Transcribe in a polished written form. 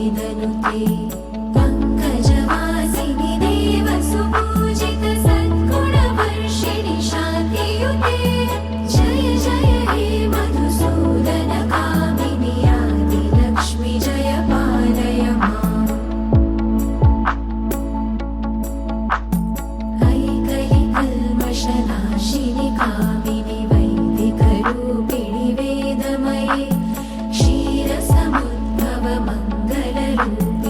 वेदनुते पङ्कजवासिनि देवसुपूजित सद्गुणवर्षिणि शान्तियुते जय जय हे मधुसूदन कामिनि आदिलक्ष्मि जय पालय माम् ऐकैकल्मषनाशिनि कामिनि वैदिकरूपिणि वेदमये क्षीरसमुद्भव मङ्गलरूपिणि